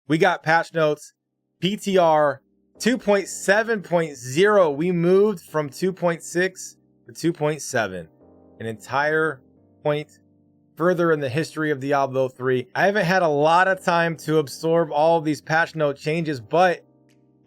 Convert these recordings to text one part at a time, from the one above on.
we got patch notes, PTR 2.7.0. We moved from 2.6 to 2.7, an entire point further in the history of Diablo 3. I haven't had a lot of time to absorb all of these patch note changes, but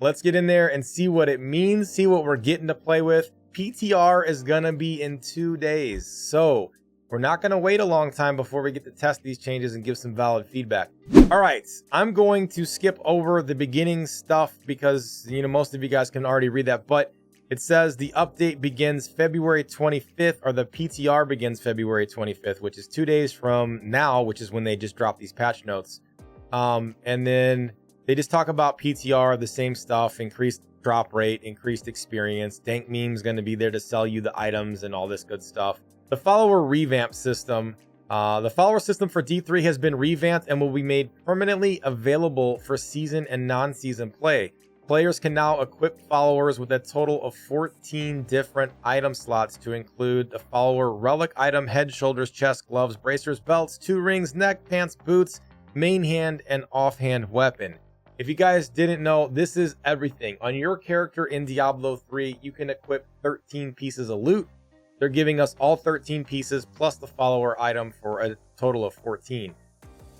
let's get in there and see what it means, see what we're getting to play with. PTR is gonna be in 2 days, so we're not gonna wait a long time before we get to test these changes and give some valid feedback. All right, I'm going to skip over the beginning stuff because, you know, most of you guys can already read that, but it says the update begins February 25th, or the PTR begins February 25th, which is 2 days from now, which is when they just dropped these patch notes. And then they just talk about PTR, the same stuff, increased drop rate, increased experience. Dank Meme's going to be there to sell you the items and all this good stuff. The follower revamp system. The follower system for D3 has been revamped and will be made permanently available for season and non-season play. Players can now equip followers with a total of 14 different item slots to include the follower relic item, head, shoulders, chest, gloves, bracers, belts, 2 rings, neck, pants, boots, main hand, and offhand weapon. If you guys didn't know, this is everything. On your character in Diablo 3, you can equip 13 pieces of loot. They're giving us all 13 pieces plus the follower item for a total of 14.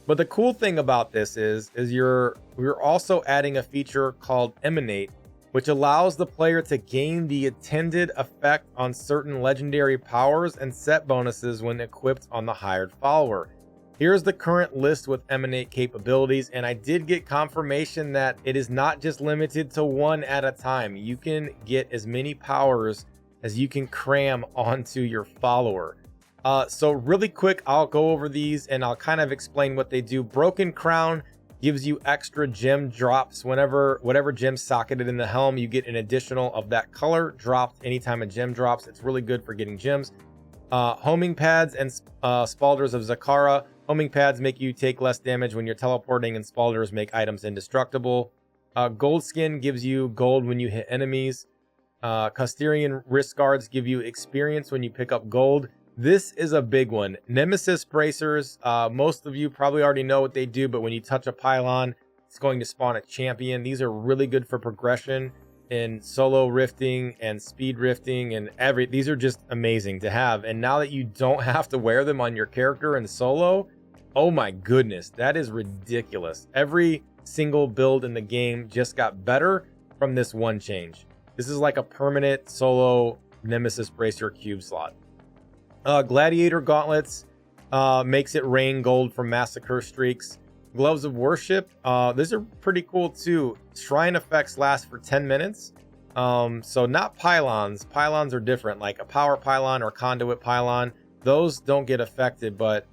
But the cool thing about this is we're also adding a feature called Emanate, which allows the player to gain the intended effect on certain legendary powers and set bonuses when equipped on the hired follower. Here's the current list with Emanate capabilities, and I did get confirmation that it is not just limited to one at a time. You can get as many powers as you can cram onto your follower. So really quick, I'll go over these and I'll kind of explain what they do. Broken Crown gives you extra gem drops whatever gem socketed in the helm, you get an additional of that color dropped anytime a gem drops. It's really good for getting gems. Homing pads and spalders of Zakara. Homing pads make you take less damage when you're teleporting, and spalders make items indestructible. Gold skin gives you gold when you hit enemies. Custarian wrist guards give you experience when you pick up gold. This is a big one. Nemesis Bracers, most of you probably already know what they do, but when you touch a pylon, it's going to spawn a champion. These are really good for progression in solo rifting and speed rifting, and these are just amazing to have. And now that you don't have to wear them on your character in solo, oh my goodness, that is ridiculous. Every single build in the game just got better from this one change. This is like a permanent solo Nemesis Bracer cube slot. Gladiator gauntlets makes it rain gold from massacre streaks. Gloves of worship, these are pretty cool too. Shrine effects last for 10 minutes. So not pylons. Pylons are different, like a power pylon or conduit pylon. Those don't get affected, but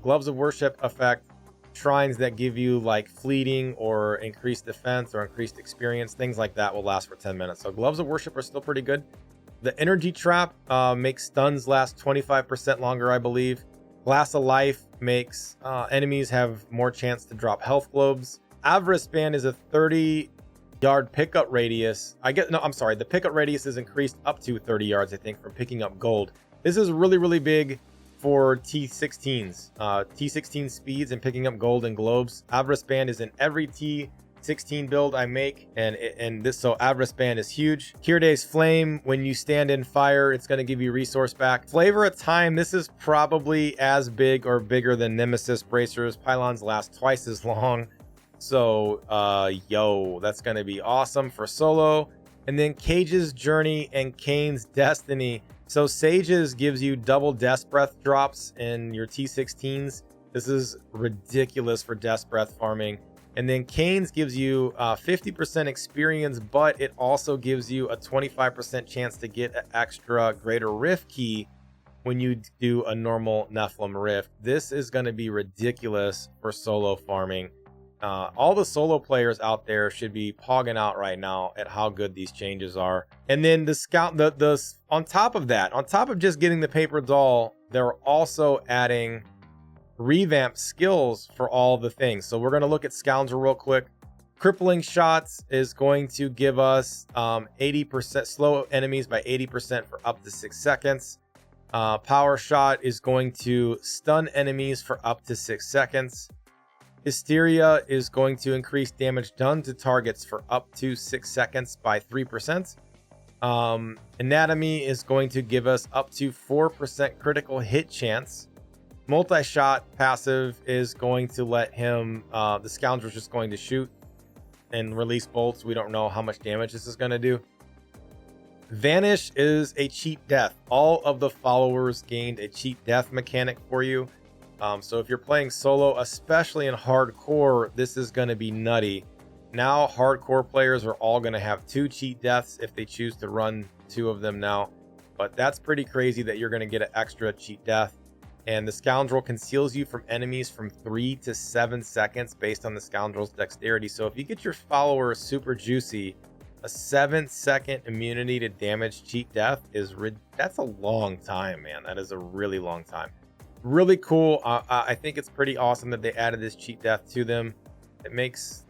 gloves of worship affect shrines that give you like fleeting or increased defense or increased experience. Things like that will last for 10 minutes. So gloves of worship are still pretty good. The energy trap makes stuns last 25% longer, I believe. Glass of life makes enemies have more chance to drop health globes. Avarice band is a 30-yard pickup radius. The pickup radius is increased up to 30 yards, I think, from picking up gold. This is really, really big for T16s. T16 speeds and picking up gold and globes. Avarice band is in every T16 build I make, so Avarice band is huge. Kirde's flame, when you stand in fire, it's going to give you resource back. Flavor of time, this is probably as big or bigger than Nemesis Bracers. Pylons last twice as long, so that's going to be awesome for solo. And then Cage's Journey and Kane's Destiny. So Sage's gives you double Death Breath drops in your T16s. This is ridiculous for Death Breath farming. And then Kane's gives you 50% experience, but it also gives you a 25% chance to get an extra greater rift key when you do a normal Nephilim rift. This is going to be ridiculous for solo farming. All the solo players out there should be pogging out right now at how good these changes are. And then the scout, on top of just getting the paper doll, they're also adding revamp skills for all the things. So we're going to look at Scoundrel real quick. Crippling shots is going to give us 80% slow enemies by 80% for up to 6 seconds. Power shot is going to stun enemies for up to 6 seconds. Hysteria is going to increase damage done to targets for up to 6 seconds by 3%. Anatomy is going to give us up to 4% critical hit chance. Multi-shot passive is going to let him, the Scoundrel's just going to shoot and release bolts. We don't know how much damage this is going to do. Vanish is a cheat death. All of the followers gained a cheat death mechanic for you. So if you're playing solo, especially in hardcore, this is going to be nutty. Now hardcore players are all going to have 2 cheat deaths if they choose to run 2 of them now. But that's pretty crazy that you're going to get an extra cheat death. And the Scoundrel conceals you from enemies from 3 to 7 seconds based on the Scoundrel's dexterity. So if you get your followers super juicy, a 7-second immunity to damage cheat death that's a long time, man. That is a really long time. Really cool. I think it's pretty awesome that they added this cheat death to them. It makes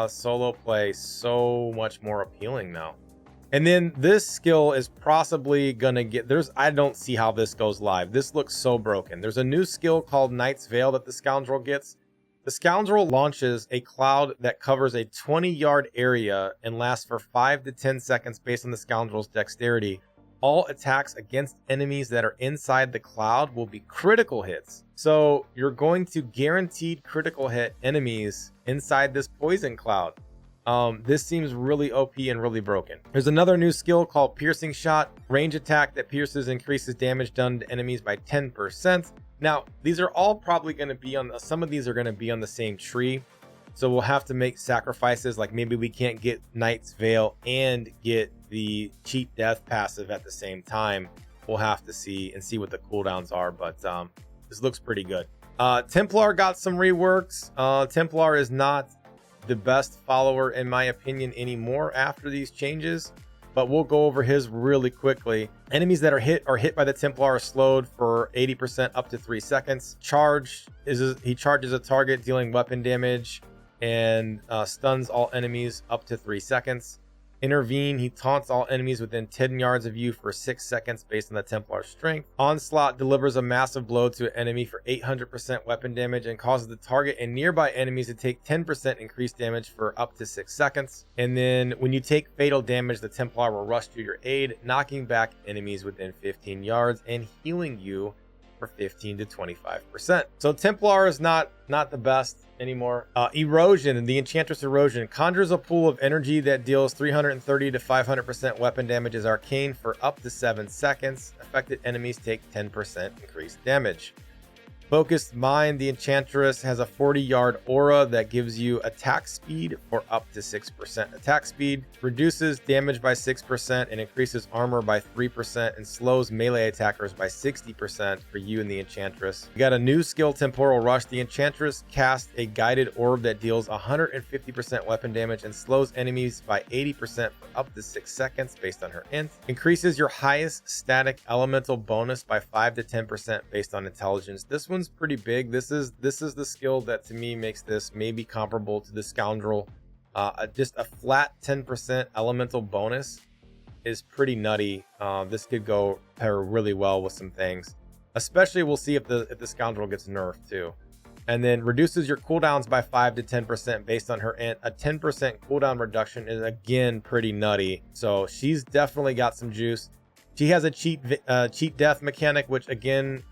solo play so much more appealing now. And then this skill is possibly gonna get, I don't see how this goes live. This looks so broken. There's a new skill called Knight's Veil that the Scoundrel gets. The Scoundrel launches a cloud that covers a 20-yard area and lasts for 5 to 10 seconds based on the Scoundrel's dexterity. All attacks against enemies that are inside the cloud will be critical hits. So you're going to guaranteed critical hit enemies inside this poison cloud. This seems really OP and really broken. There's another new skill called Piercing Shot. Range attack that pierces increases damage done to enemies by 10%. Now, these are all probably going to be on, some of these are going to be on the same tree. So we'll have to make sacrifices, like maybe we can't get Knight's Veil and get the cheat death passive at the same time. We'll have to see what the cooldowns are, but this looks pretty good. Templar got some reworks. Templar is not the best follower in my opinion anymore after these changes, but we'll go over his really quickly. Enemies that are hit by the Templar are slowed for 80% up to 3 seconds. He charges a target dealing weapon damage and stuns all enemies up to 3 seconds. Intervene, he taunts all enemies within 10 yards of you for 6 seconds based on the Templar's strength. Onslaught delivers a massive blow to an enemy for 800% weapon damage and causes the target and nearby enemies to take 10% increased damage for up to 6 seconds. And then when you take fatal damage, the Templar will rush to your aid, knocking back enemies within 15 yards and healing you for 15 to 25%. So Templar is not the best anymore. Erosion, the Enchantress Erosion conjures a pool of energy that deals 330 to 500% weapon damage as arcane for up to 7 seconds. Affected enemies take 10% increased damage. Focused Mind, the Enchantress has a 40-yard aura that gives you attack speed for up to 6% attack speed, reduces damage by 6% and increases armor by 3% and slows melee attackers by 60% for you and the Enchantress. You got a new skill, Temporal Rush. The Enchantress casts a guided orb that deals 150% weapon damage and slows enemies by 80% for up to 6 seconds based on her int. Increases your highest static elemental bonus by 5 to 10% based on intelligence. This one's pretty big. This is the skill that to me makes this maybe comparable to the Scoundrel. Just a flat 10% elemental bonus is pretty nutty. This could go pair really well with some things, especially we'll see if the Scoundrel gets nerfed too. And then reduces your cooldowns by 5 to 10% based on her int. A 10% cooldown reduction is again pretty nutty, so she's definitely got some juice. She has a cheat death mechanic, which again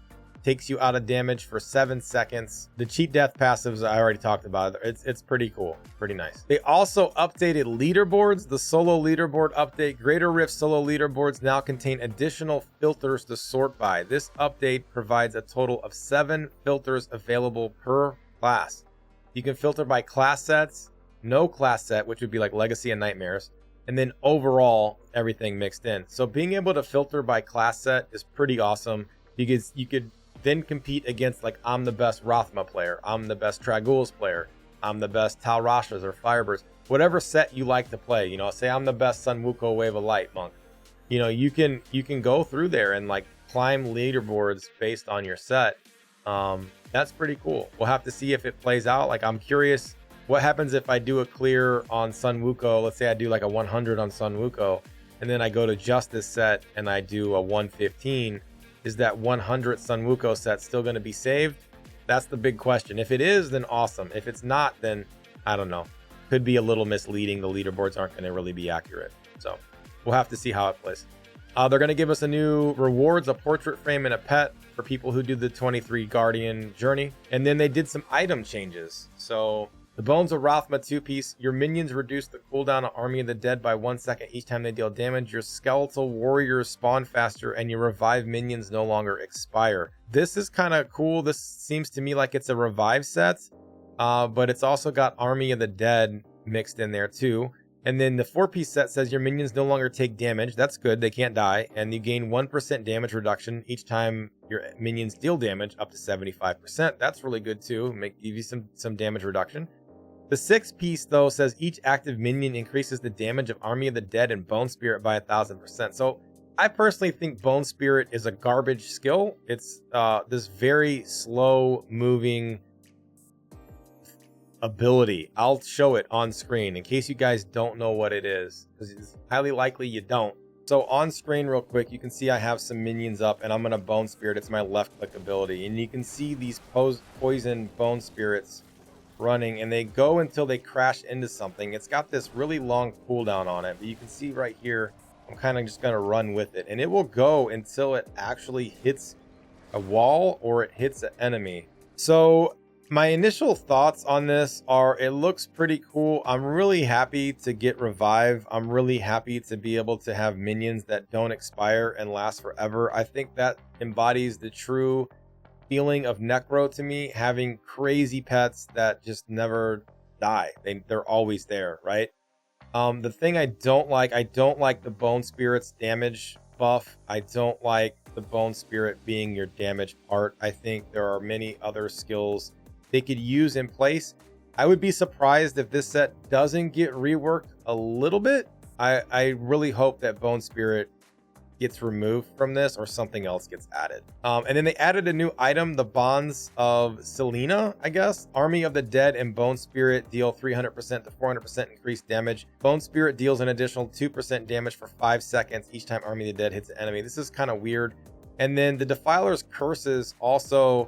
takes you out of damage for 7 seconds. The cheat death passives I already talked about. It's pretty cool, pretty nice. They also updated leaderboards. The solo leaderboard update. Greater Rift solo leaderboards now contain additional filters to sort by. This update provides a total of 7 filters available per class. You can filter by class sets, no class set, which would be like Legacy and Nightmares, and then overall everything mixed in. So being able to filter by class set is pretty awesome because you could then compete against, like, I'm the best Rothma player, I'm the best Traguls player, I'm the best Tal Rashas or Firebirds, whatever set you like to play. You know, say I'm the best Sun Wukong Wave of Light monk. You know, you can go through there and like climb leaderboards based on your set. That's pretty cool. We'll have to see if it plays out. Like, I'm curious what happens if I do a clear on Sun Wukong. Let's say I do like a 100 on Sun Wukong, and then I go to Justice set and I do a 115. Is that 100 Sun Wukong set still going to be saved? That's the big question. If it is, then awesome. If it's not, then I don't know. Could be a little misleading. The leaderboards aren't going to really be accurate. So we'll have to see how it plays. They're going to give us a new rewards, a portrait frame, and a pet for people who do the 23 Guardian journey. And then they did some item changes. So the Bones of Rathma 2-piece. Your minions reduce the cooldown of Army of the Dead by 1 second each time they deal damage. Your skeletal warriors spawn faster, and your revive minions no longer expire. This is kind of cool. This seems to me like it's a revive set, but it's also got Army of the Dead mixed in there too. And then the 4-piece set says your minions no longer take damage. That's good. They can't die. And you gain 1% damage reduction each time your minions deal damage, up to 75%. That's really good too. Give you some damage reduction. The 6-piece though says each active minion increases the damage of Army of the Dead and Bone Spirit by 1,000%. So I personally think Bone Spirit is a garbage skill. It's this very slow moving ability. I'll show it on screen in case you guys don't know what it is, because it's highly likely you don't. So on screen real quick, you can see I have some minions up and I'm gonna Bone Spirit. It's my left click ability, and you can see these poison Bone Spirits running, and they go until they crash into something. It's got this really long cooldown on it, but you can see right here I'm kind of just gonna run with it, and it will go until it actually hits a wall or it hits an enemy. So my initial thoughts on this are it looks pretty cool. I'm really happy to get revive. I'm really happy to be able to have minions that don't expire and last forever. I think that embodies the true feeling of Necro to me, having crazy pets that just never die. They're always there, right? The thing I don't like the Bone Spirit's damage buff. I don't like the Bone Spirit being your damage part. I think there are many other skills they could use in place. I would be surprised if this set doesn't get reworked a little bit. I really hope that Bone Spirit gets removed from this or something else gets added. And then they added a new item, the Bonds of Selena, I guess. Army of the Dead and Bone Spirit deal 300% to 400% increased damage. Bone Spirit deals an additional 2% damage for 5 seconds each time Army of the Dead hits an enemy. This is kind of weird. And then the Defiler's Curses also,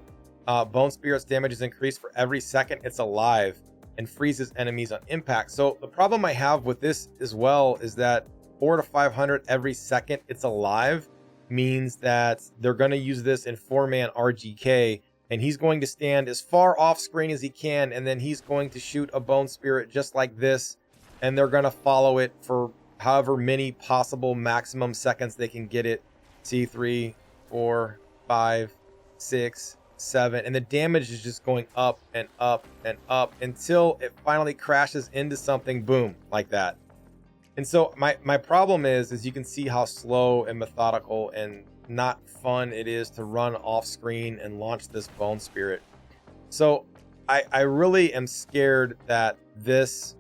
Bone Spirit's damage is increased for every second it's alive and freezes enemies on impact. So the problem I have with this as well is that 400 to 500 every second it's alive means that they're going to use this in 4-man RGK, and he's going to stand as far off screen as he can, and then he's going to shoot a Bone Spirit just like this, and they're going to follow it for however many possible maximum seconds they can get it. See, 3, 4, 5, 6, 7, and the damage is just going up and up and up until it finally crashes into something, boom, like that. And so my problem is you can see how slow and methodical and not fun it is to run off screen and launch this Bone Spirit. So I really am scared that this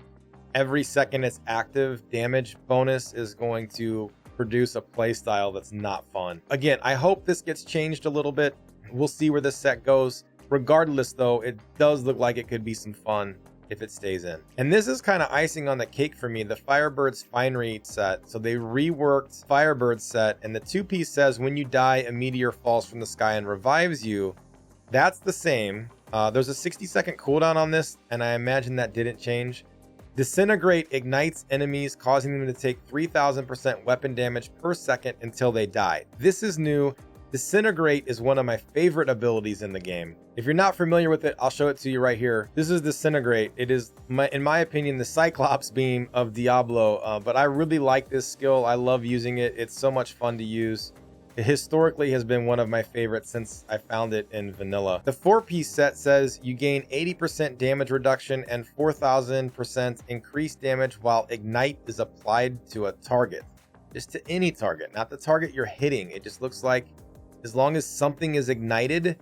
every second it's active damage bonus is going to produce a playstyle that's not fun. Again, I hope this gets changed a little bit. We'll see where this set goes. Regardless though, it does look like it could be some fun if it stays in. And this is kind of icing on the cake for me, the Firebird's Finery set. So they reworked Firebird set, and the 2-piece says when you die, a meteor falls from the sky and revives you. That's the same. There's a 60-second cooldown on this, and I imagine that didn't change. Disintegrate ignites enemies, causing them to take 3,000% weapon damage per second until they die. This is new. Disintegrate is one of my favorite abilities in the game. If you're not familiar with it, I'll show it to you right here. This is Disintegrate. It is, in my opinion, the Cyclops beam of Diablo, but I really like this skill. I love using it. It's so much fun to use. It historically has been one of my favorites since I found it in vanilla. The 4-piece set says you gain 80% damage reduction and 4,000% increased damage while Ignite is applied to a target. Just to any target, not the target you're hitting. It just looks like as long as something is ignited,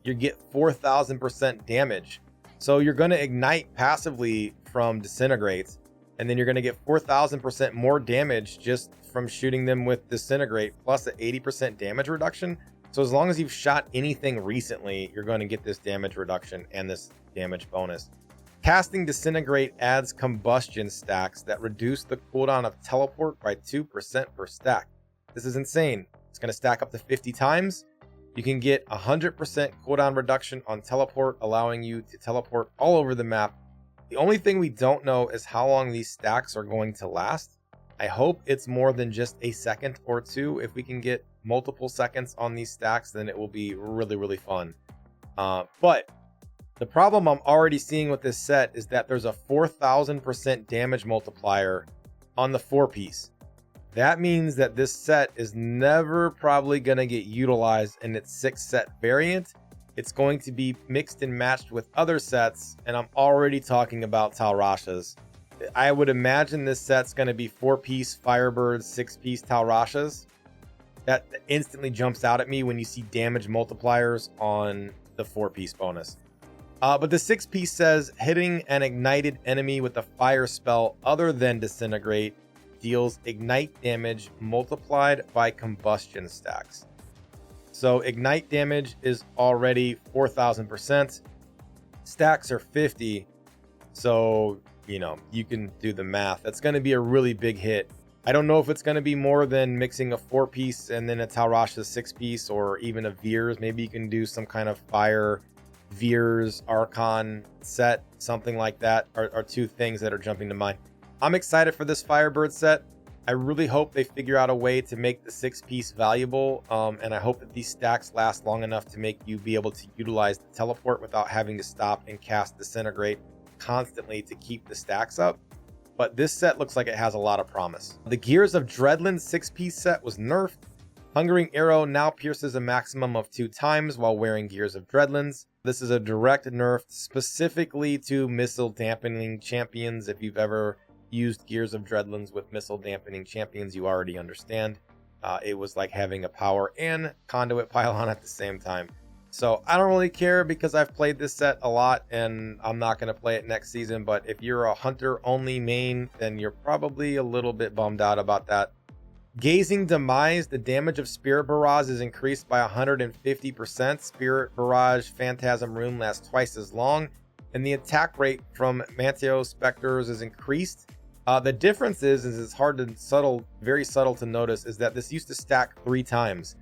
you get 4,000% damage. So you're going to ignite passively from Disintegrate, and then you're going to get 4,000% more damage just from shooting them with Disintegrate, plus an 80% damage reduction. So as long as you've shot anything recently, you're going to get this damage reduction and this damage bonus. Casting Disintegrate adds combustion stacks that reduce the cooldown of Teleport by 2% per stack. This is insane. It's going to stack up to 50 times, You can get 100% cooldown reduction on teleport, allowing you to teleport all over the map. The only thing we don't know is how long these stacks are going to last. I hope it's more than just a second or two. If we can get multiple seconds on these stacks, then it will be really, really fun. But the problem I'm already seeing with this set is that there's a 4,000% damage multiplier on the 4-piece. That means that this set is never probably going to get utilized in its 6-set variant. It's going to be mixed and matched with other sets, and I'm already talking about Talrashas. I would imagine this set's going to be 4-piece Firebirds, 6-piece Talrashas. That instantly jumps out at me when you see damage multipliers on the 4-piece bonus. But the 6-piece says hitting an ignited enemy with a fire spell other than Disintegrate deals ignite damage multiplied by combustion stacks. So ignite damage is already 4,000%. Stacks are 50. So, you know, you can do the math. That's going to be a really big hit. I don't know if it's going to be more than mixing a 4-piece and then a Talrasha 6-piece or even a Veers. Maybe you can do some kind of fire Veers Archon set, something like that are two things that are jumping to mind. I'm excited for this Firebird set. I really hope they figure out a way to make the 6-piece valuable, and I hope that these stacks last long enough to make you be able to utilize the teleport without having to stop and cast Disintegrate constantly to keep the stacks up. But this set looks like it has a lot of promise. The Gears of Dreadland 6-piece set was nerfed. Hungering Arrow now pierces a maximum of 2 times while wearing Gears of Dreadlands. This is a direct nerf specifically to missile dampening champions. If you've ever used Gears of Dreadlands with missile dampening champions, you already understand. It was like having a power and conduit pylon at the same time. So I don't really care because I've played this set a lot and I'm not going to play it next season. But if you're a hunter only main, then you're probably a little bit bummed out about that. Gazing Demise, the damage of Spirit Barrage is increased by 150%. Spirit Barrage Phantasm Rune lasts twice as long, and the attack rate from Manteo Spectres is increased. The difference is it's hard to very subtle to notice, is that this used to stack 3 times.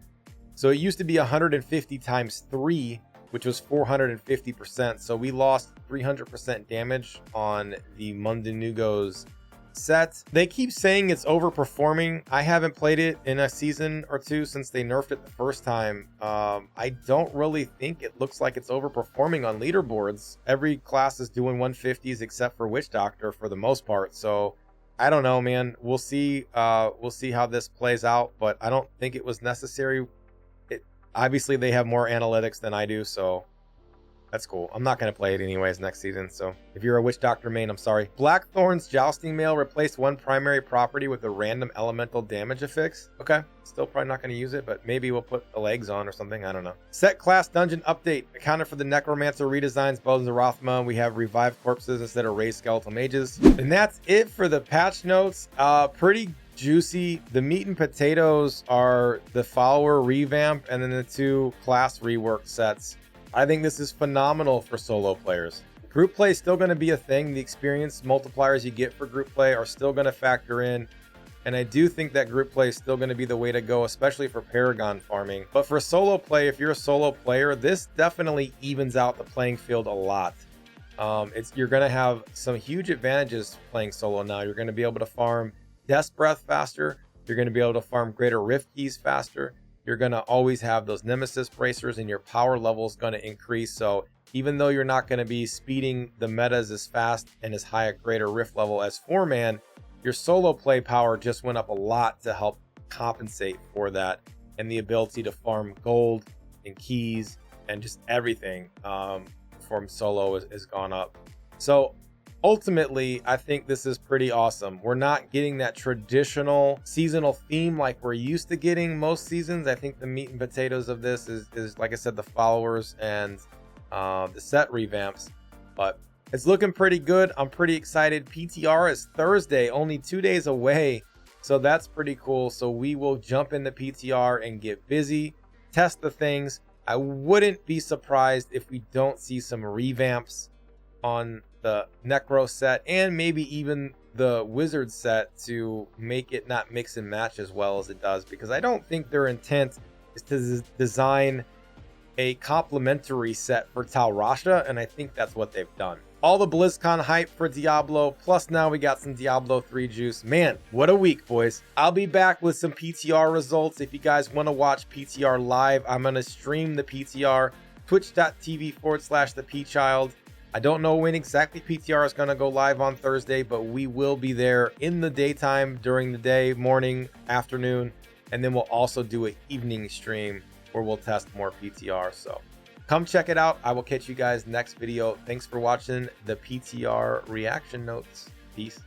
So it used to be 150 times 3, which was 450%. So we lost 300% damage on the Mundanugo's set. They keep saying it's overperforming. I haven't played it in a season or two since they nerfed it the first time. I don't really think it looks like it's overperforming on leaderboards. Every class is doing 150s except for Witch Doctor for the most part. So I don't know, man. We'll see how this plays out, but I don't think it was necessary. Obviously they have more analytics than I do, so that's cool. I'm not going to play it anyways next season, so if you're a Witch Doctor main, I'm sorry. Blackthorn's Jousting Mail replaced one primary property with a random elemental damage affix. Okay, still probably not going to use it, but maybe we'll put the legs on or something. I don't know. Set class dungeon update. Accounted for the Necromancer redesigns, Bones of Rothma. We have revived corpses instead of raised skeletal mages. And that's it for the patch notes. Pretty juicy. The meat and potatoes are the follower revamp and then the 2 class rework sets. I think this is phenomenal for solo players. Group play is still going to be a thing. The experience multipliers you get for group play are still going to factor in. And I do think that group play is still going to be the way to go, especially for Paragon farming. But for solo play, if you're a solo player, this definitely evens out the playing field a lot. You're going to have some huge advantages playing solo now. You're going to be able to farm Death's Breath faster. You're going to be able to farm Greater Rift Keys faster. You're going to always have those Nemesis Bracers and your power level is going to increase. So even though you're not going to be speeding the metas as fast and as high a Greater Rift level as 4-man, your solo play power just went up a lot to help compensate for that. And the ability to farm gold and keys and just everything from solo has gone up. So ultimately, I think this is pretty awesome. We're not getting that traditional seasonal theme like we're used to getting most seasons. I think the meat and potatoes of this is like I said, the followers and the set revamps. But it's looking pretty good. I'm pretty excited. PTR is Thursday, only 2 days away. So that's pretty cool. So we will jump into PTR and get busy, test the things. I wouldn't be surprised if we don't see some revamps on the Necro set and maybe even the Wizard set to make it not mix and match as well as it does, because I don't think their intent is to design a complimentary set for Tal Rasha, and I think that's what they've done. All the BlizzCon hype for Diablo, plus now we got some Diablo 3 juice. Man, what a week, boys. I'll be back with some PTR results. If you guys want to watch PTR live, I'm going to stream the PTR, twitch.tv/the Pchild. I don't know when exactly PTR is going to go live on Thursday, but we will be there in the daytime, during the day, morning, afternoon, and then we'll also do an evening stream where we'll test more PTR. So come check it out. I will catch you guys next video. Thanks for watching the PTR reaction notes. Peace.